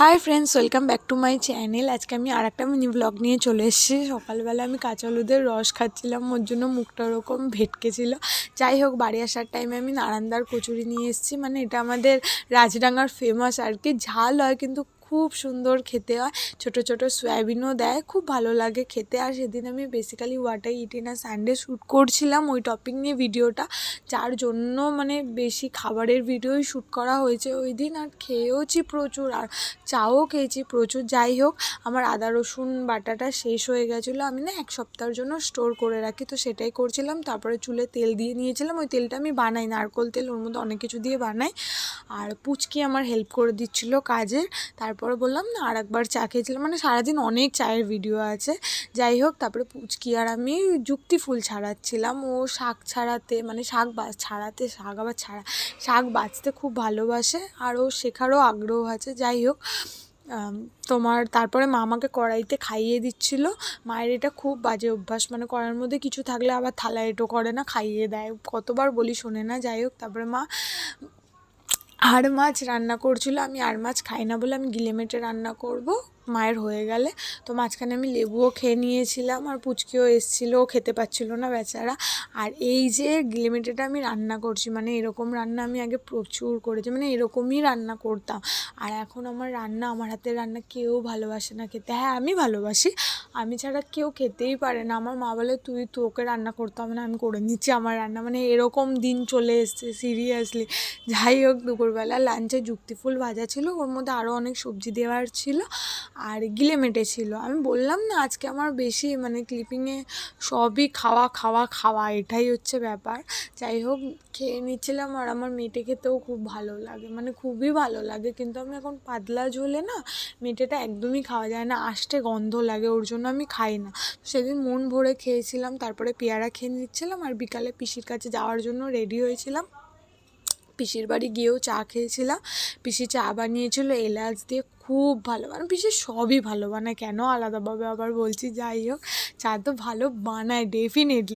Hi friends, welcome back to my channel. আজকে আমি আর একটা মিনি ব্লগ নিয়ে চলে এসেছি। সকালবেলা আমি কাঁচা হলুদের রস খাচ্ছিলাম, ওর জন্য মুখটা ওরকম ভেটকে ছিল। যাই হোক, বাড়ি আসার টাইমে আমি নারান্দার কচুরি নিয়ে এসেছি। মানে এটা আমাদের রাজডাঙ্গার ফেমাস আর কি। ঝাল হয় কিন্তু খুব সুন্দর খেতে হয়। ছোট ছোট সয়াবিনও দেয়, খুব ভালো লাগে খেতে। আর সেদিন আমি basically what I it in a Sunday shoot করছিলাম ওই টপিক নিয়ে ভিডিওটা, যার জন্য মানে বেশি খাবারের ভিডিওই শ্যুট করা হয়েছে ওই দিন। আর খেয়েওছি প্রচুর, আর চাও খেয়েছি প্রচুর। যাই হোক, আমার আদা রসুন বাটাটা শেষ হয়ে গেছিলো। আমি না 1 সপ্তাহের জন্য স্টোর করে রাখি, তো সেটাই করছিলাম। তারপরে চুলে তেল দিয়ে নিয়েছিলাম। ওই তেলটা আমি বানাই নারকোল তেল, ওর মধ্যে অনেক কিছু দিয়ে বানাই। আর পুচকি আমার হেল্প করে দিচ্ছিলো কাজের। তারপরে বললাম না আর একবার চা খেয়েছিলাম, মানে সারাদিন অনেক চায়ের ভিডিও আছে। যাই হোক, তারপরে পুচকি আর আমি যুক্তি ফুল ছাড়াচ্ছিলাম। ও শাক ছাড়াতে, মানে শাক ছাড়াতে, শাক আবার শাক বাছতে খুব ভালোবাসে, আর ও শেখারও আগ্রহ আছে। যাই হোক, তারপরে মা আমাকে কড়াইতে খাইয়ে দিচ্ছিল। মায়ের এটা খুব বাজে অভ্যাস, মানে কড়াইয়ের মধ্যে কিছু থাকলে আবার থালা এঁটো করে না, খাইয়ে দেয়। কতবার বলি শোনে না। যাই হোক, তারপরে মা আর মাছ রান্না করছিল। আমি আর মাছ খাই না বলে আমি গিলে মেটে রান্না করব মায়ের হয়ে গেলে। তো মাঝখানে আমি লেবুও খেয়ে নিয়েছিলাম, আর পুচকিও এসেছিলো, ও খেতে পাচ্ছিলো না বেচারা। আর এই যে গিলে মেটেটা আমি রান্না করছি, মানে এরকম রান্না আমি আগে প্রচুর করেছি, মানে এরকমই রান্না করতাম। আর এখন আমার রান্না, আমার হাতের রান্না কেউ ভালোবাসে না খেতে। হ্যাঁ, আমি ভালোবাসি, আমি ছাড়া কেউ খেতেই পারে না। আমার মা বলে তোকে রান্না করতে হবে না, আমি করে নিচ্ছি আমার রান্না। মানে এরকম দিন চলে এসছে সিরিয়াসলি। যাই হোক, দুপুরবেলা লাঞ্চে যুক্তি ফুল ভাজা ছিল, ওর মধ্যে আরও অনেক সবজি দেওয়ার ছিল, আর গিলে মেটে ছিল। আমি বললাম না আজকে আমার বেশি, মানে ক্লিপিংয়ে সবই খাওয়া খাওয়া খাওয়া, এটাই হচ্ছে ব্যাপার। যাই হোক, খেয়ে নিচ্ছিলাম। আর আমার মেটে খেতেও খুব ভালো লাগে, মানে খুবই ভালো লাগে। কিন্তু আমি এখন পাতলা ঝোলে না মেটেটা একদমই খাওয়া যায় না, আষ্টে গন্ধ লাগে, ওর জন্য আমি খাই না। সেদিন মন ভরে খেয়েছিলাম। তারপরে পেয়ারা খেয়ে নিচ্ছিলাম, আর বিকালে পিসির কাছে যাওয়ার জন্য রেডি হয়েছিলাম। পিসির বাড়ি গিয়েও চা খেয়েছিলাম। পিসি চা বানিয়েছিল এলাচ দিয়ে, খুব ভালো। মানে পিসি সবই ভালো বানায়, কেন আলাদাভাবে আবার বলছি। যাই হোক, চা তো ভালো বানায় ডেফিনেটলি।